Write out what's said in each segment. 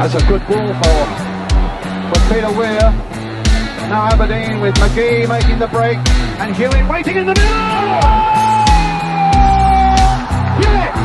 That's a good ball for Peter Weir. Now Aberdeen with McGee making the break and Hewitt waiting in the middle. Yes!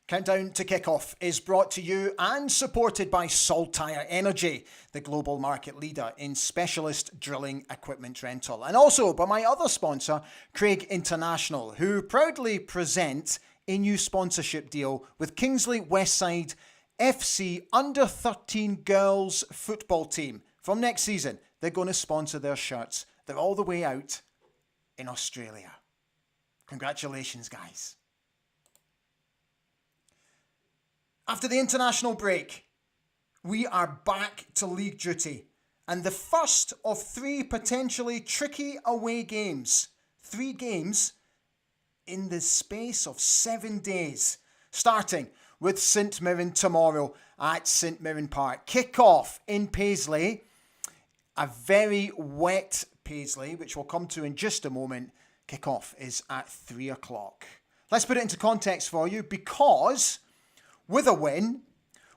Countdown to Kickoff is brought to you and supported by Saltire Energy, the global market leader in specialist drilling equipment rental. And also by my other sponsor, Craig International, who proudly present a new sponsorship deal with Kingsley Westside FC Under 13 Girls Football Team. From next season, they're going to sponsor their shirts. They're all the way out in Australia. Congratulations, guys. After the international break, we are back to league duty and the first of three potentially tricky away games. 3 games in the space of 7 days, starting with St Mirren tomorrow at St Mirren Park. Kick-off in Paisley, a very wet Paisley, which we'll come to in just a moment. Kick-off is at 3 o'clock. Let's put it into context for you, because with a win,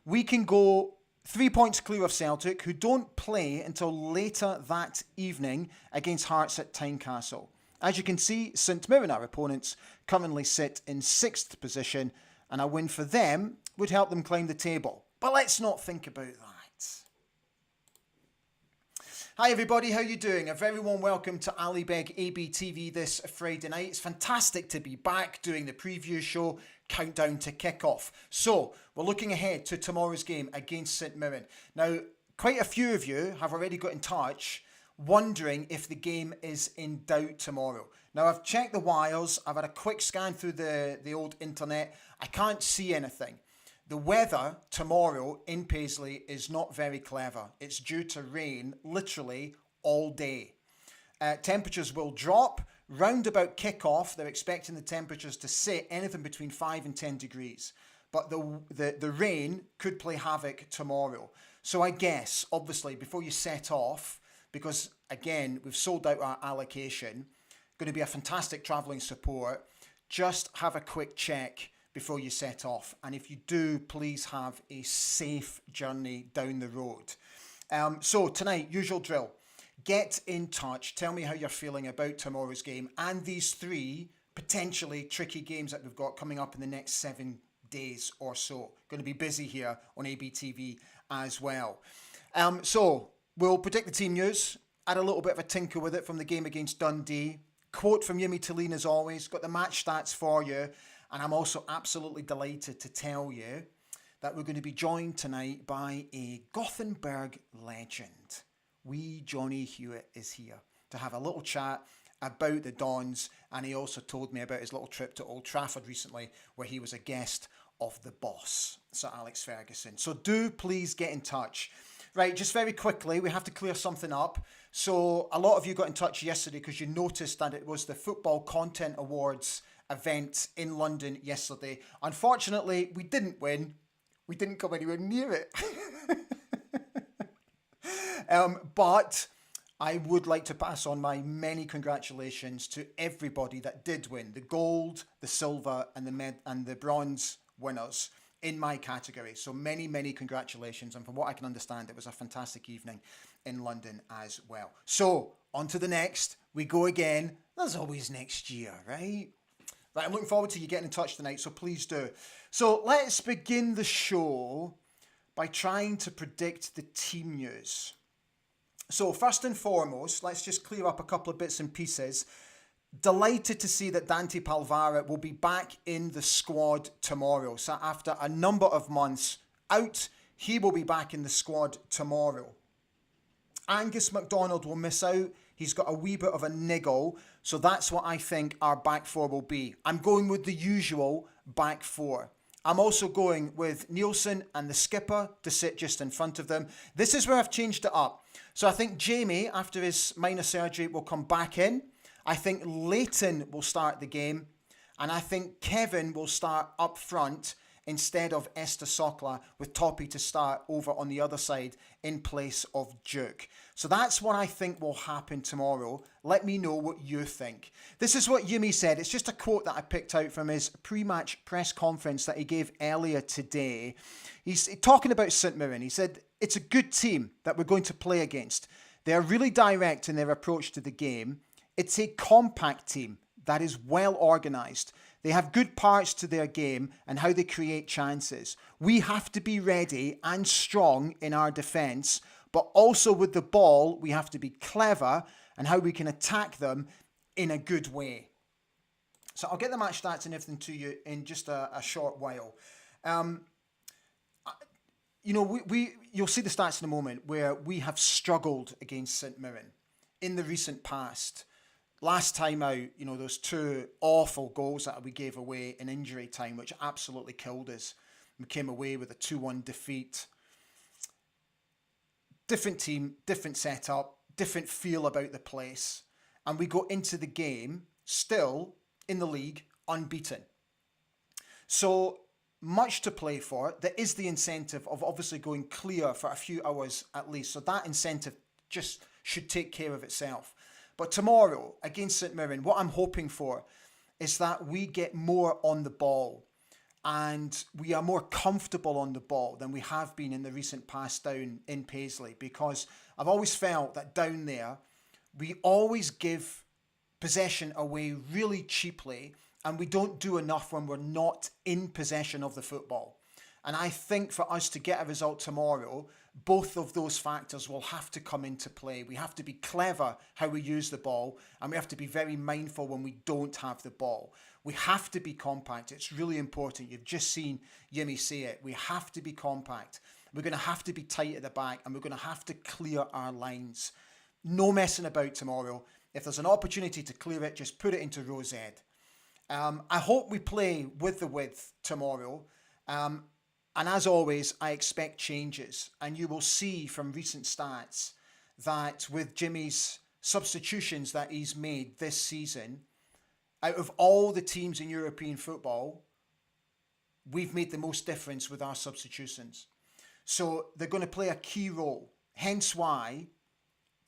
we can go 3 points clear of Celtic, who don't play until later that evening against Hearts at Tynecastle. As you can see, St Mirren, our opponents, currently sit in 6th position, and a win for them would help them climb the table. But let's not think about that. Hi everybody, how you doing? A very warm welcome to Ali Beg ABTV this Friday night. It's fantastic to be back doing the preview show, Countdown to Kickoff. So, we're looking ahead to tomorrow's game against St Mirren. Now, quite a few of you have already got in touch wondering if the game is in doubt tomorrow. Now, I've checked the wires, I've had a quick scan through the old internet. I can't see anything. The weather tomorrow in Paisley is not very clever. It's due to rain literally all day. Temperatures will drop. Round about kick-off, they're expecting the temperatures to sit anything between 5 and 10 degrees. But the rain could play havoc tomorrow. So I guess, obviously, before you set off, because again, we've sold out our allocation, going to be a fantastic travelling support, just have a quick check before you set off. And if you do, please have a safe journey down the road. So tonight, usual drill. Get in touch. Tell me how you're feeling about tomorrow's game and these 3 potentially tricky games that we've got coming up in the next 7 days or so. Going to be busy here on ABTV as well. So we'll predict the team news, add a little bit of a tinker with it from the game against Dundee. Quote from Yumi Talene as always. Got the match stats for you. And I'm also absolutely delighted to tell you that we're going to be joined tonight by a Gothenburg legend. Wee Johnny Hewitt is here to have a little chat about the Dons, and he also told me about his little trip to Old Trafford recently where he was a guest of the boss, Sir Alex Ferguson. So do please get in touch. Right, just very quickly, we have to clear something up. So a lot of you got in touch yesterday because you noticed that it was the Football Content Awards event in London yesterday. Unfortunately, we didn't win. We didn't come anywhere near it. But I would like to pass on my many congratulations to everybody that did win. The gold, the silver, and the bronze winners in my category. So many, many congratulations. And from what I can understand, it was a fantastic evening in London as well. So on to the next. We go again. There's always next year, right? Right, I'm looking forward to you getting in touch tonight, so please do. So let's begin the show by trying to predict the team news. So first and foremost, let's just clear up a couple of bits and pieces. Delighted to see that Dante Palvara will be back in the squad tomorrow. So after a number of months out, he will be back in the squad tomorrow. Angus MacDonald will miss out. He's got a wee bit of a niggle. So that's what I think our back 4 will be. I'm going with the usual back 4. I'm also going with Nielsen and the skipper to sit just in front of them. This is where I've changed it up. So I think Jamie, after his minor surgery, will come back in. I think Leighton will start the game. And I think Kevin will start up front instead of Esther Sokla with Toppy to start over on the other side in place of Duke. So that's what I think will happen tomorrow. Let me know what you think. This is what Yumi said. It's just a quote that I picked out from his pre-match press conference that he gave earlier today. He's talking about St Mirren. He said, it's a good team that we're going to play against. They're really direct in their approach to the game. It's a compact team that is well organised. They have good parts to their game and how they create chances. We have to be ready and strong in our defence, but also with the ball, we have to be clever and how we can attack them in a good way. So I'll get the match stats and everything to you in just a short while. You'll see the stats in a moment where we have struggled against St Mirren in the recent past. Last time out, those two awful goals that we gave away in injury time, which absolutely killed us. We came away with a 2-1 defeat. Different team, different setup, different feel about the place. And we go into the game still in the league unbeaten. So much to play for. There is the incentive of obviously going clear for a few hours at least. So that incentive just should take care of itself. But tomorrow against St Mirren, what I'm hoping for is that we get more on the ball and we are more comfortable on the ball than we have been in the recent past down in Paisley, because I've always felt that down there, we always give possession away really cheaply and we don't do enough when we're not in possession of the football. And I think for us to get a result tomorrow, both of those factors will have to come into play. We have to be clever how we use the ball, and we have to be very mindful when we don't have the ball. We have to be compact. It's really important. You've just seen Yimi say it. We have to be compact. We're going to have to be tight at the back, and we're going to have to clear our lines. No messing about tomorrow. If there's an opportunity to clear it, just put it into row Z. I hope we play with the width tomorrow. And as always, I expect changes. And you will see from recent stats that with Jimmy's substitutions that he's made this season, out of all the teams in European football, we've made the most difference with our substitutions. So they're going to play a key role. Hence why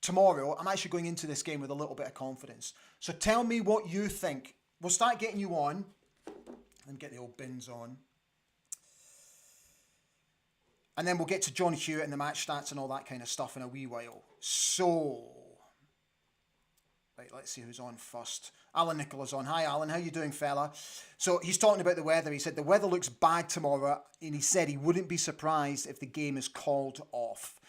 tomorrow I'm actually going into this game with a little bit of confidence. So tell me what you think. We'll start getting you on. Let me get the old bins on. And then we'll get to John Hewitt and the match stats and all that kind of stuff in a wee while. So, right, let's see who's on first. Alan Nicholas on. Hi, Alan. How you doing, fella? So he's talking about the weather. He said the weather looks bad tomorrow, and he said he wouldn't be surprised if the game is called off.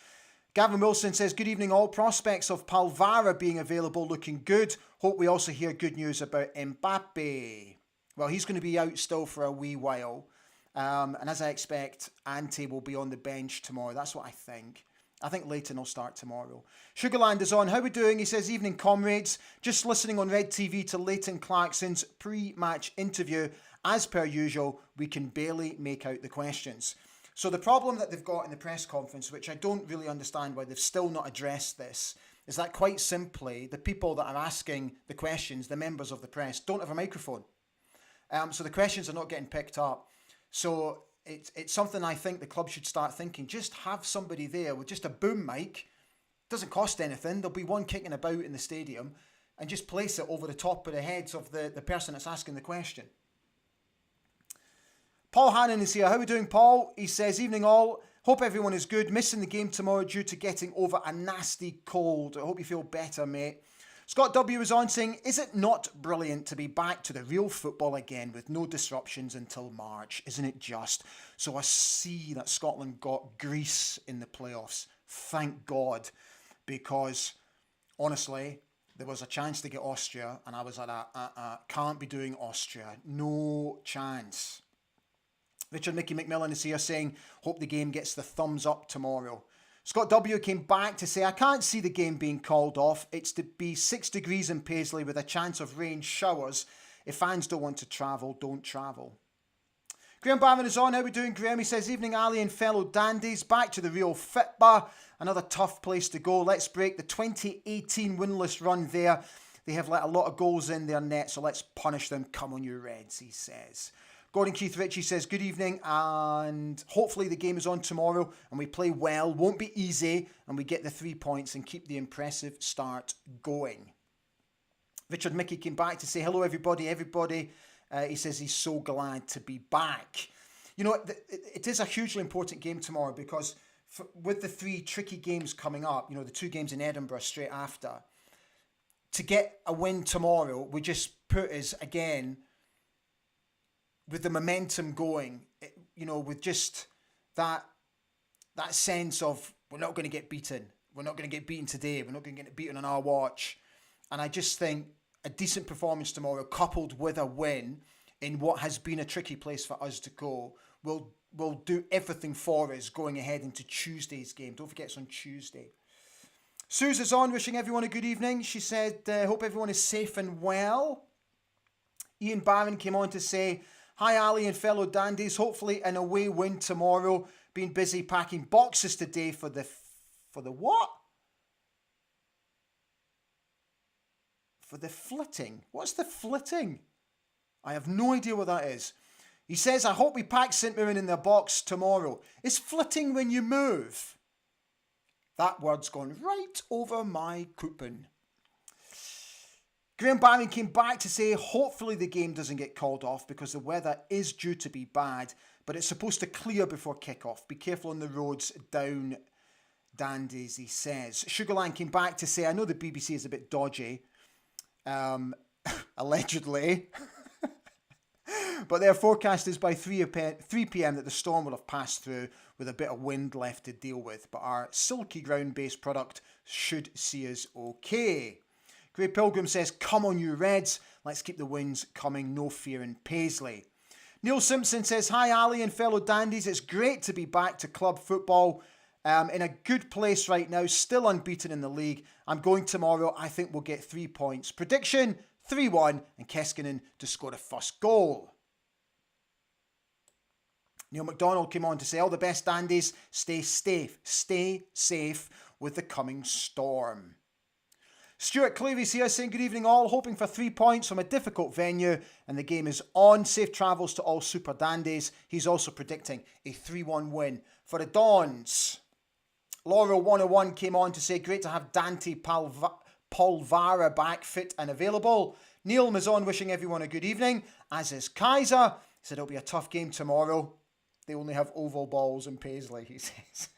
Gavin Wilson says, good evening all. Prospects of Palvara being available looking good. Hope we also hear good news about Mbappe. Well, he's going to be out still for a wee while. And as I expect, Ante will be on the bench tomorrow. That's what I think. I think Leighton will start tomorrow. Sugarland is on. How are we doing? He says, evening comrades. Just listening on Red TV to Leighton Clarkson's pre-match interview. As per usual, we can barely make out the questions. So the problem that they've got in the press conference, which I don't really understand why they've still not addressed this, is that quite simply, the people that are asking the questions, the members of the press, don't have a microphone. So the questions are not getting picked up. So it's something I think the club should start thinking. Just have somebody there with just a boom mic. Doesn't cost anything. There'll be one kicking about in the stadium, and just place it over the top of the heads of the person that's asking the question. Paul Hannon is here. How are we doing, Paul? He says, evening all. Hope everyone is good. Missing the game tomorrow due to getting over a nasty cold. I hope you feel better, mate. Scott W is on saying, is it not brilliant to be back to the real football again with no disruptions until March? Isn't it just? So I see that Scotland got Greece in the playoffs. Thank God. Because, honestly, there was a chance to get Austria, and I was like, can't be doing Austria. No chance. Richard Mickey McMillan is here saying, hope the game gets the thumbs up tomorrow. Scott W came back to say, I can't see the game being called off. It's to be 6 degrees in Paisley with a chance of rain showers. If fans don't want to travel, don't travel. Graham Barron is on. How are we doing, Graham? He says, evening, Ali and fellow dandies. Back to the real fit bar. Another tough place to go. Let's break the 2018 winless run there. They have let a lot of goals in their net, so let's punish them. Come on, you Reds, he says. Gordon Keith Ritchie says, good evening, and hopefully the game is on tomorrow and we play well. Won't be easy, and we get the 3 points and keep the impressive start going. Richard Mickey came back to say, hello, everybody. He says he's so glad to be back. You know, it is a hugely important game tomorrow because with the 3 tricky games coming up, you know, the 2 games in Edinburgh straight after, to get a win tomorrow would just put us again with the momentum going, you know, with just that sense of we're not going to get beaten. We're not going to get beaten today. We're not going to get beaten on our watch. And I just think a decent performance tomorrow coupled with a win in what has been a tricky place for us to go will do everything for us going ahead into Tuesday's game. Don't forget it's on Tuesday. Susan's on, wishing everyone a good evening. She said, hope everyone is safe and well. Ian Barron came on to say, hi Ali and fellow dandies, hopefully an away win tomorrow. Been busy packing boxes today for the what? For the flitting. What's the flitting? I have no idea what that is. He says, I hope we pack St Mirren in their box tomorrow. Is flitting when you move? That word's gone right over my coupon. Graham Barron came back to say, hopefully the game doesn't get called off because the weather is due to be bad, but it's supposed to clear before kick-off. Be careful on the roads down dandies, he says. Sugarland came back to say, I know the BBC is a bit dodgy, allegedly, but their forecast is by 3 p.m. that the storm will have passed through with a bit of wind left to deal with, but our silky ground-based product should see us okay. Grey Pilgrim says, come on you Reds, let's keep the wins coming, no fear in Paisley. Neil Simpson says, hi Ali and fellow dandies, it's great to be back to club football. In a good place right now, still unbeaten in the league. I'm going tomorrow, I think we'll get 3 points. Prediction, 3-1, and Keskinen to score the first goal. Neil McDonald came on to say, all the best dandies, stay safe with the coming storm. Stuart Cleavy's here saying, good evening all, hoping for 3 points from a difficult venue, and the game is on. Safe travels to all super dandies. He's also predicting a 3-1 win for the Dons. Laurel 101 came on to say, great to have Dante Polvara back fit and available. Neil Mazon wishing everyone a good evening, as is Kaiser. He said it'll be a tough game tomorrow. They only have oval balls in Paisley, he says.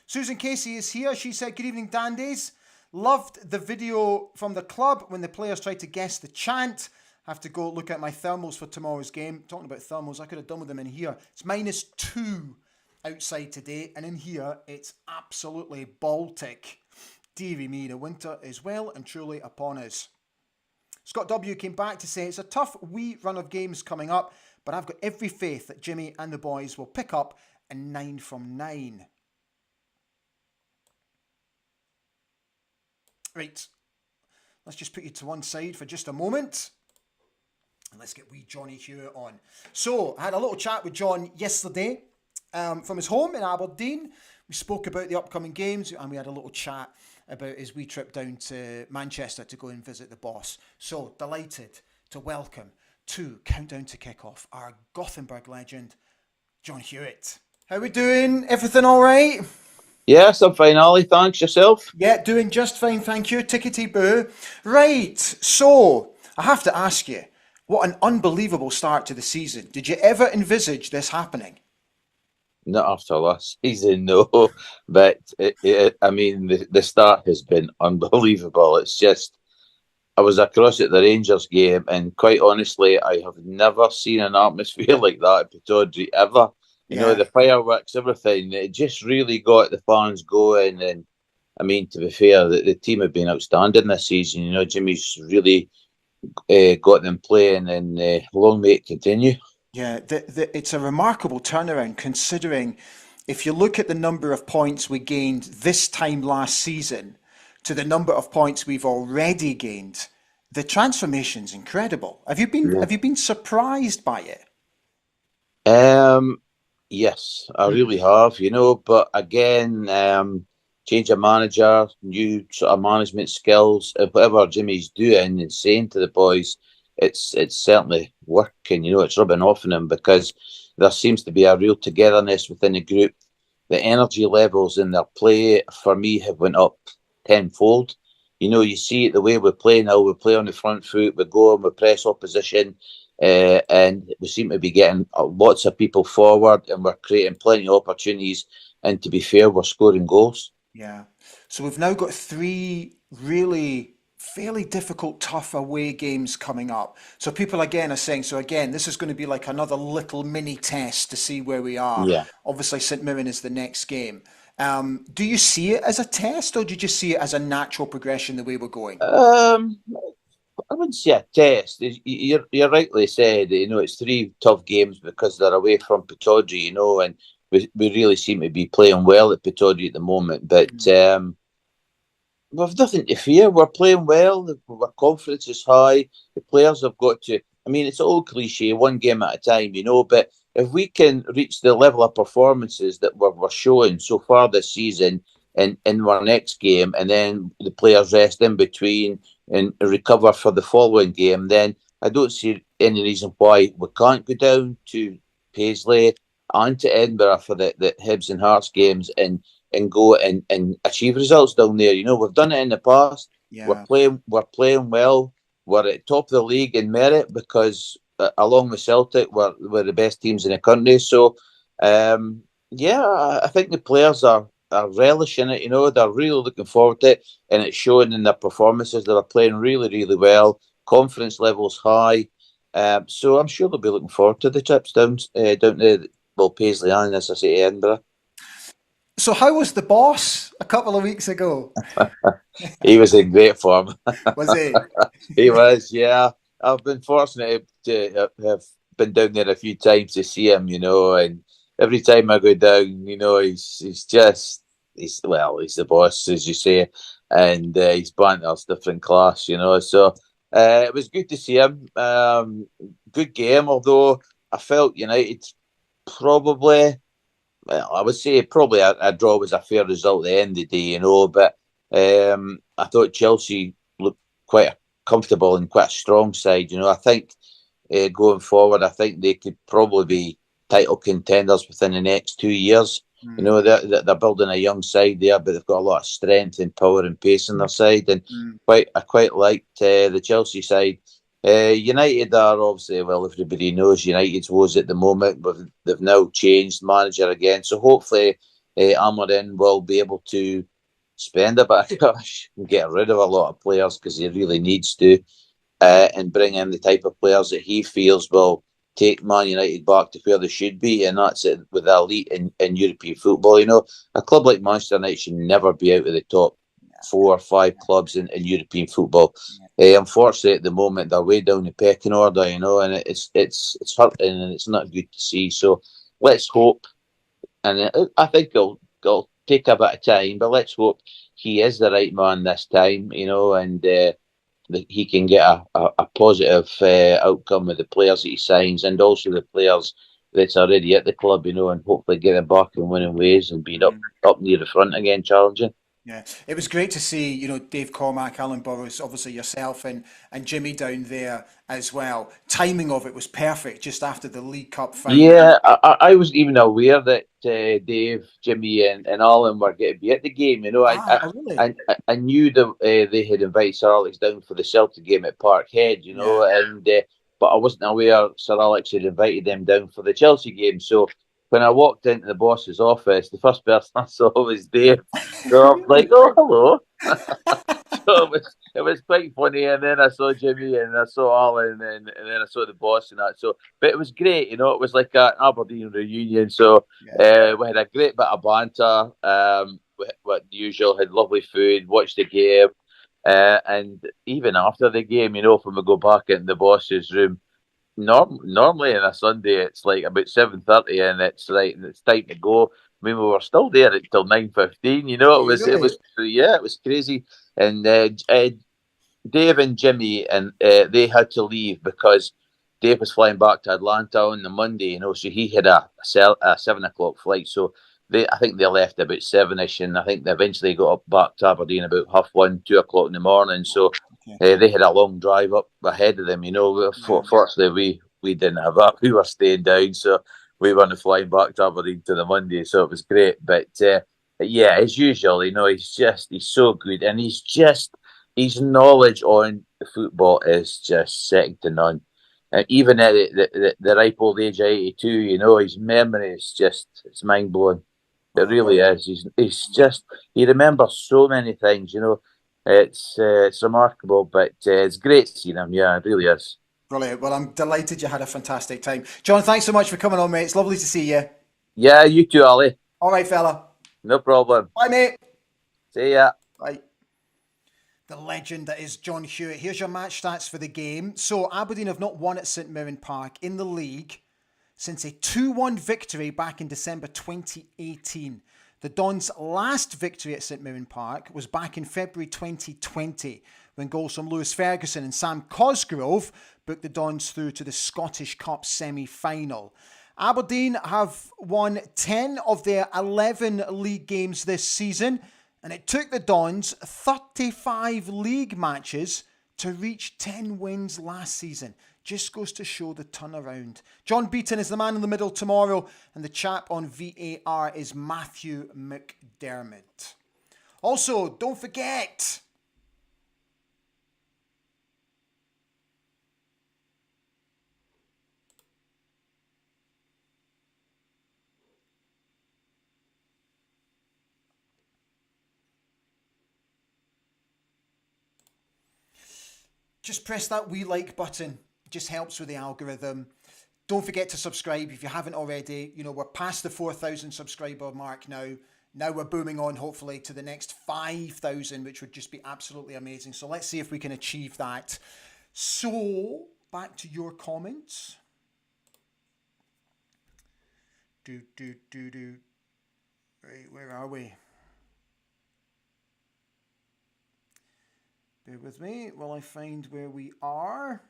Susan Casey is here. She said, good evening, dandies. Loved the video from the club when the players tried to guess the chant. Have to go look at my thermals for tomorrow's game. Talking about thermals, I could have done with them in here. It's -2 outside today, and in here, it's absolutely Baltic. Deary me, the winter is well and truly upon us. Scott W came back to say, it's a tough wee run of games coming up, but I've got every faith that Jimmy and the boys will pick up a 9 from 9. Right, let's just put you to one side for just a moment. And let's get wee Johnny Hewitt on. So, I had a little chat with John yesterday from his home in Aberdeen. We spoke about the upcoming games and we had a little chat about his wee trip down to Manchester to go and visit the boss. So, delighted to welcome to Countdown to Kickoff our Gothenburg legend, John Hewitt. How we doing? Everything all right? Yes, I'm fine, Ali. Thanks. Yourself? Yeah, doing just fine, thank you. Tickety-boo. Right, so I have to ask you, what an unbelievable start to the season. Did you ever envisage this happening? Not after last season, no. But, I mean, the start has been unbelievable. It's just, I was across at the Rangers game, and quite honestly, I have never seen an atmosphere like that at Pittodrie, ever. You know, the fireworks, everything, it just really got the fans going. And, I mean, to be fair, the team have been outstanding this season. You know, Jimmy's really got them playing, and long may it continue. Yeah, it's a remarkable turnaround considering if you look at the number of points we gained this time last season to the number of points we've already gained, the transformation's incredible. Have you been surprised by it? Yes, I really have, you know, but again, change of manager, new sort of management skills, whatever Jimmy's doing and saying to the boys, it's certainly working. It's rubbing off on him because there seems to be a real togetherness within the group. The energy levels in their play, for me, have went up tenfold. You see it the way we play now. We play on the front foot. We go and we press opposition, and we seem to be getting lots of people forward, and we're creating plenty of opportunities. And to be fair, we're scoring goals. Yeah. So we've now got 3 really fairly difficult, tough away games coming up. So people again are saying, so again, this is going to be like another little mini test to see where we are. Yeah. Obviously, St Mirren is the next game. Do you see it as a test, or do you just see it as a natural progression the way we're going? I wouldn't say a test. You're rightly said. It's 3 tough games because they're away from Pittodrie. And we really seem to be playing well at Pittodrie at the moment. But we've nothing to fear. We're playing well. Our confidence is high. The players have got to. I mean, it's all cliche, one game at a time. But if we can reach the level of performances that we're showing so far this season in our next game, and then the players rest in between and recover for the following game, then I don't see any reason why we can't go down to Paisley and to Edinburgh for the Hibs and Hearts games and go and achieve results down there. We've done it in the past. Yeah. We're playing well. We're at top of the league in merit because along with Celtic, we're the best teams in the country. So, I think the players are relishing it. They're really looking forward to it, and it's showing in their performances. They're playing really, really well. Confidence levels high. So I'm sure they'll be looking forward to the trips down to Paisley and, as I say, Edinburgh. So how was the boss a couple of weeks ago? He was in great form. Was he? He was, yeah. I've been fortunate to have been down there a few times to see him, and every time I go down, he's the boss, as you say, and his banter's different class, So it was good to see him. Good game, although I felt United probably. Well, I would say probably a draw was a fair result at the end of the day, but I thought Chelsea looked quite comfortable and quite a strong side. I think going forward, I think they could probably be title contenders within the next 2 years. They're building a young side there, but they've got a lot of strength and power and pace on their side, and I quite liked the Chelsea side. United are obviously, well, everybody knows United's woes at the moment, but they've now changed manager again. So hopefully Amarin will be able to spend a bit of cash and get rid of a lot of players because he really needs to, and bring in the type of players that he feels will take Man United back to where they should be, and that's it with the elite in European football. A club like Manchester United should never be out of the top 4 or 5 clubs in European football. Unfortunately, at the moment, they're way down the pecking order, and it's hurting and it's not good to see. So let's hope, and I think it'll take a bit of time, but let's hope he is the right man this time, and that he can get a positive outcome with the players that he signs and also the players that's already at the club, and hopefully get them back in winning ways and being up near the front again, challenging. Yeah, it was great to see, Dave Cormack, Alan Burrows, obviously yourself and Jimmy down there as well. Timing of it was perfect just after the League Cup final. Yeah, I wasn't even aware that Dave, Jimmy and Alan were going to be at the game. Really? I knew that they had invited Sir Alex down for the Celtic game at Parkhead, and but I wasn't aware Sir Alex had invited them down for the Chelsea game. So when I walked into the boss's office, the first person I saw was Dave. So I'm like, oh, hello. So it was quite funny. And then I saw Jimmy and I saw Alan and then I saw the boss and that. So, but it was great, it was like an Aberdeen reunion. So we had a great bit of banter. What usual, had lovely food, watched the game. And even after the game, when we go back into the boss's room, normally on a Sunday it's like about 7:30 and it's right and it's time to go. I mean, we were still there until 9:15. It was crazy. And Dave and Jimmy and they had to leave because Dave was flying back to Atlanta on the Monday. So he had a 7 o'clock flight. So I think they left about 7ish, and I think they eventually got up back to Aberdeen about 1:30, 2 o'clock in the morning. So they had a long drive up ahead of them. Fortunately, we didn't have that. We were staying down, so we weren't flying back to Aberdeen to the Monday. So it was great. But yeah, as usual, he's so good, and his knowledge on the football is just second to none. Even at the ripe old age of 82, his memory is it's mind blowing. It really is. He remembers so many things. It's remarkable, but it's great seeing him. Yeah, it really is. Brilliant. Well, I'm delighted you had a fantastic time. John, thanks so much for coming on, mate. It's lovely to see you. Yeah, you too, Ali. All right, fella. No problem. Bye, mate. See ya. Bye. The legend that is John Hewitt. Here's your match stats for the game. So Aberdeen have not won at St Mirren Park in the league since a 2-1 victory back in December 2018. The Dons' last victory at St Mirren Park was back in February 2020 when goals from Lewis Ferguson and Sam Cosgrove booked the Dons through to the Scottish Cup semi-final. Aberdeen have won 10 of their 11 league games this season, and it took the Dons 35 league matches to reach 10 wins last season. Just goes to show the turnaround. John Beaton is the man in the middle tomorrow, and the chap on VAR is Matthew McDermott. Also, don't forget, just press that wee like button. It just helps with the algorithm. Don't forget to subscribe if you haven't already. We're past the 4,000 subscriber mark now. Now we're booming on, hopefully, to the next 5,000, which would just be absolutely amazing. So let's see if we can achieve that. So, back to your comments. Right, where are we? Bear with me while I find where we are.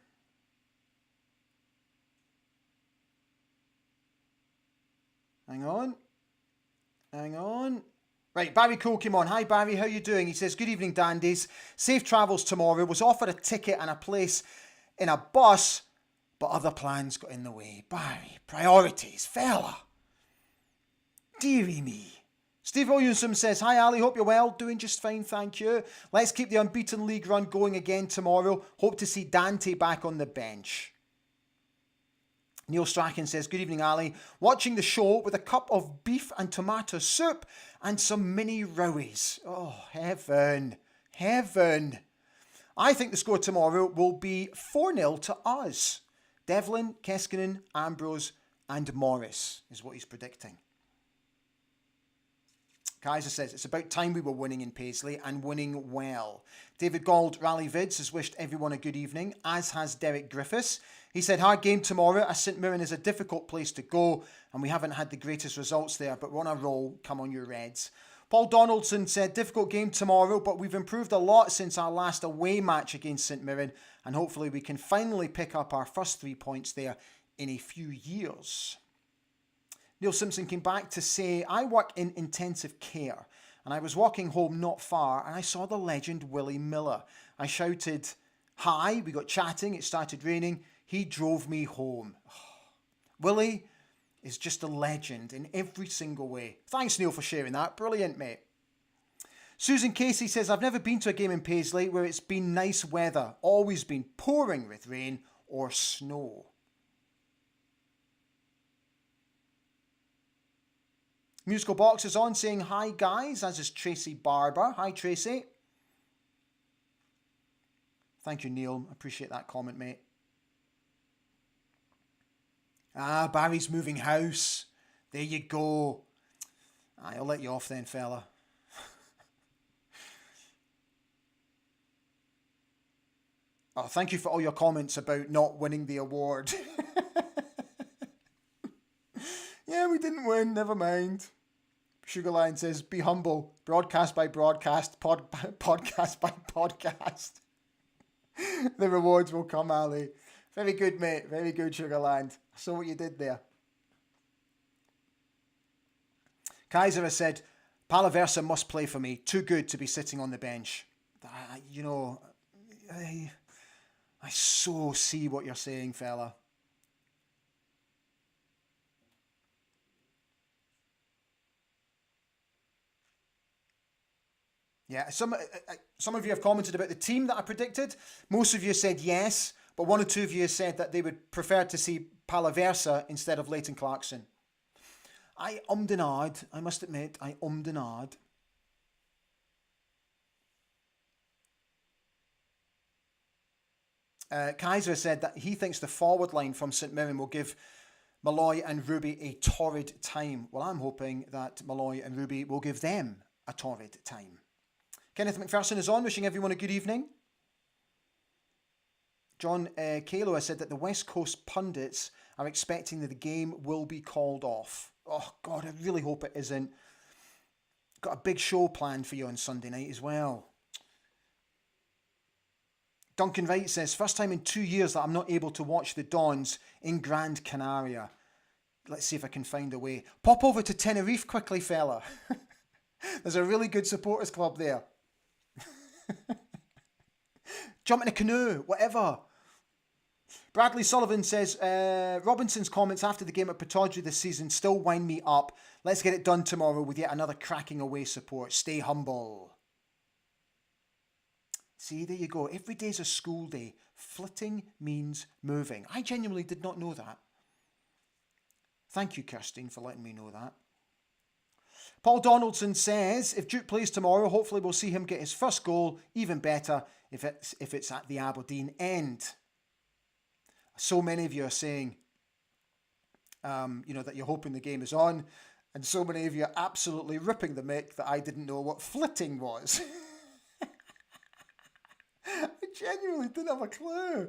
Hang on. Right, Barry Cole came on. Hi, Barry, how you doing? He says, good evening, dandies. Safe travels tomorrow. Was offered a ticket and a place in a bus, but other plans got in the way. Barry, priorities, fella. Dearie me. Steve Williamson says, hi, Ali, hope you're well. Doing just fine, thank you. Let's keep the unbeaten league run going again tomorrow. Hope to see Dante back on the bench. Neil Strachan says, good evening, Ali. Watching the show with a cup of beef and tomato soup and some mini rowies. Oh, heaven. Heaven. I think the score tomorrow will be 4-0 to us. Devlin, Keskinen, Ambrose and Morris is what he's predicting. Kaiser says, it's about time we were winning in Paisley and winning well. David Gold, Rally Vids, has wished everyone a good evening, as has Derek Griffiths. He said, hard game tomorrow, as St Mirren is a difficult place to go, and we haven't had the greatest results there, but we're on a roll. Come on, you Reds. Paul Donaldson said, difficult game tomorrow, but we've improved a lot since our last away match against St Mirren, and hopefully we can finally pick up our first 3 points there in a few years. Neil Simpson came back to say, I work in intensive care and I was walking home not far and I saw the legend Willie Miller. I shouted, hi, we got chatting, it started raining. He drove me home. Willie is just a legend in every single way. Thanks, Neil, for sharing that. Brilliant, mate. Susan Casey says, I've never been to a game in Paisley where it's been nice weather. Always been pouring with rain or snow. Musical Box is on saying, hi guys, as is Tracy Barber. Hi Tracy. Thank you, Neil. Appreciate that comment, mate. Barry's moving house. There you go. I'll let you off then, fella. Oh, thank you for all your comments about not winning the award. Yeah, we didn't win. Never mind. Sugarline says, be humble. Broadcast by broadcast. Podcast by podcast. The rewards will come, Ali. Very good, mate. Very good, Sugarland. I saw what you did there. Kaiser has said, Palaversa must play for me. Too good to be sitting on the bench. I so see what you're saying, fella. Yeah, some of you have commented about the team that I predicted. Most of you said yes, but one or two of you said that they would prefer to see Palaversa instead of Leighton Clarkson. I ummed and ahed. I must admit, I ummed and ahed. Kaiser said that he thinks the forward line from St Mirren will give Malloy and Ruby a torrid time. Well, I'm hoping that Malloy and Ruby will give them a torrid time. Kenneth McPherson is on, wishing everyone a good evening. John Kalo has said that the West Coast pundits are expecting that the game will be called off. Oh, God, I really hope it isn't. Got a big show planned for you on Sunday night as well. Duncan Wright says, first time in 2 years that I'm not able to watch the Dons in Gran Canaria. Let's see if I can find a way. Pop over to Tenerife quickly, fella. There's a really good supporters club there. Jump in a canoe, whatever. Bradley Sullivan says, Robinson's comments after the game at Pittodrie this season still wind me up. Let's get it done tomorrow with yet another cracking away support. Stay humble. See, there you go. Every day's a school day. Flitting means moving. I genuinely did not know that. Thank you, Kirstine, for letting me know that. Paul Donaldson says, if Duke plays tomorrow, hopefully we'll see him get his first goal. Even better if it's at the Aberdeen end. So many of you are saying, that you're hoping the game is on. And so many of you are absolutely ripping the mick that I didn't know what flitting was. I genuinely didn't have a clue.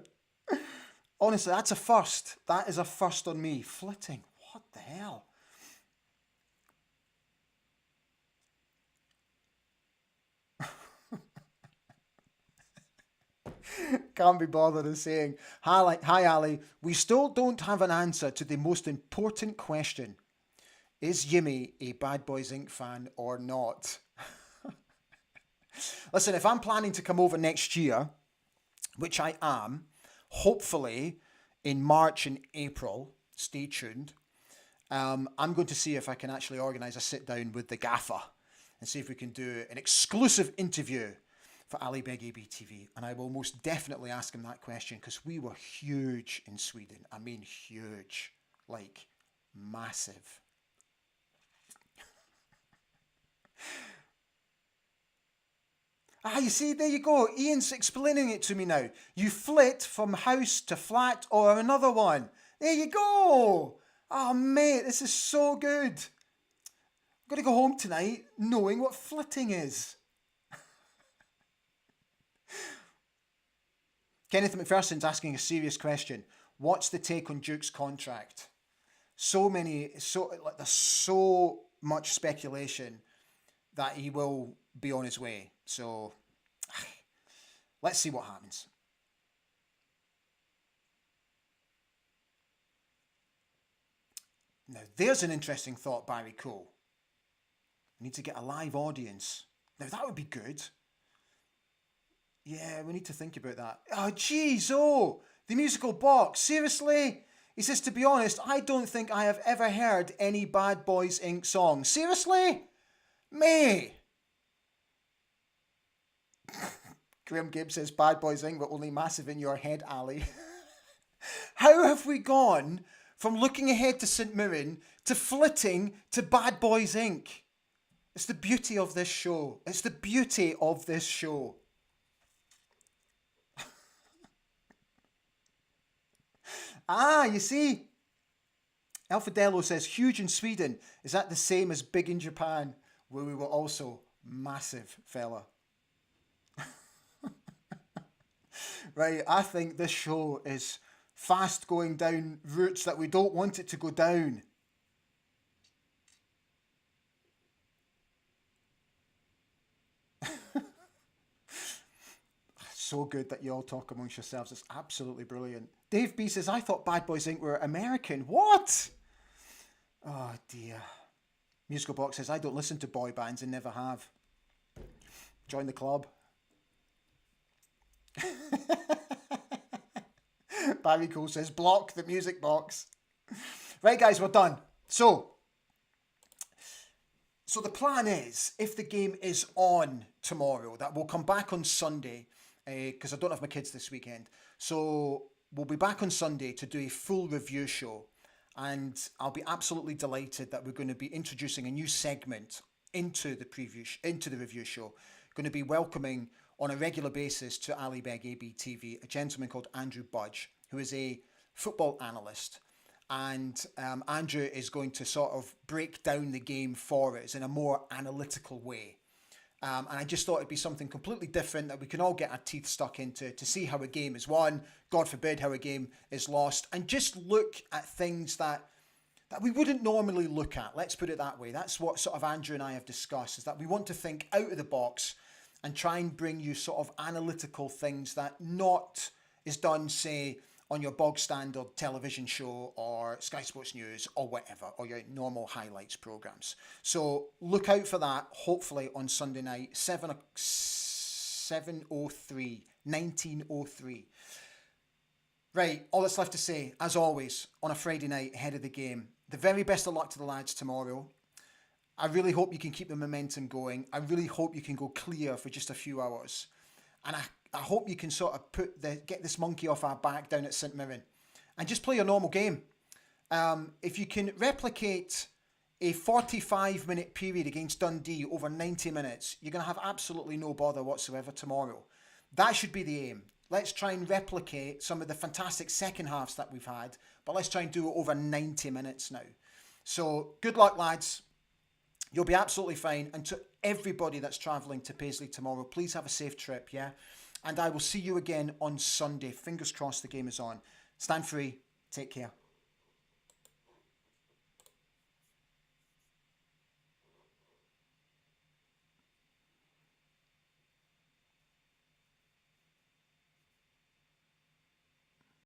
Honestly, that's a first. That is a first on me. Flitting. What the hell? Can't be bothered in saying, hi Ali, we still don't have an answer to the most important question. Is Yimmy a Bad Boys Inc. fan or not? Listen, if I'm planning to come over next year, which I am, hopefully in March and April, stay tuned, I'm going to see if I can actually organise a sit down with the gaffer and see if we can do an exclusive interview for Ali Beg ABTV. And I will most definitely ask him that question because we were huge in Sweden. I mean huge, like massive. You see, there you go. Ian's explaining it to me now. You flit from house to flat or another one. There you go. Oh, mate, this is so good. I'm going to go home tonight knowing what flitting is. Kenneth McPherson's asking a serious question. What's the take on Duke's contract? There's so much speculation that he will be on his way. So, let's see what happens. Now, there's an interesting thought, Barry Cole. We need to get a live audience. Now, that would be good. Yeah, we need to think about that. Oh, jeez, the musical box. Seriously? He says, to be honest, I don't think I have ever heard any Bad Boys Inc. song. Seriously? Me? Graham Gibbs says, Bad Boys Inc. were only massive in your head, Ali. How have we gone from looking ahead to St Mirren to flitting to Bad Boys Inc.? It's the beauty of this show. It's the beauty of this show. You see. Alfadello says, huge in Sweden. Is that the same as big in Japan, where we were also massive, fella? Right, I think this show is fast going down routes that we don't want it to go down. So good that you all talk amongst yourselves. It's absolutely brilliant. Dave B says, I thought Bad Boys Inc. were American. What? Oh, dear. Musical Box says, I don't listen to boy bands and never have. Join the club. Barry Cole says, block the Music Box. Right, guys, we're done. So the plan is, if the game is on tomorrow, that we'll come back on Sunday, because I don't have my kids this weekend. So we'll be back on Sunday to do a full review show. And I'll be absolutely delighted that we're going to be introducing a new segment into the review show. Going to be welcoming on a regular basis to Alibeg ABTV a gentleman called Andrew Budge, who is a football analyst. And Andrew is going to sort of break down the game for us in a more analytical way. And I just thought it'd be something completely different that we can all get our teeth stuck into to see how a game is won, God forbid how a game is lost, and just look at things that we wouldn't normally look at. Let's put it that way. That's what sort of Andrew and I have discussed, is that we want to think out of the box and try and bring you sort of analytical things that not is done, say, on your bog standard television show or Sky Sports News or whatever, or your normal highlights programs. So look out for that, hopefully on Sunday night, 19:03. Right, all that's left to say, as always, on a Friday night ahead of the game, the very best of luck to the lads tomorrow. I really hope you can keep the momentum going. I really hope you can go clear for just a few hours. And I hope you can sort of get this monkey off our back down at St Mirren and just play a normal game. If you can replicate a 45-minute period against Dundee over 90 minutes, you're going to have absolutely no bother whatsoever tomorrow. That should be the aim. Let's try and replicate some of the fantastic second halves that we've had, but let's try and do it over 90 minutes now. So good luck, lads. You'll be absolutely fine. And to everybody that's travelling to Paisley tomorrow, please have a safe trip, yeah? And I will see you again on Sunday. Fingers crossed the game is on. Stand free. Take care.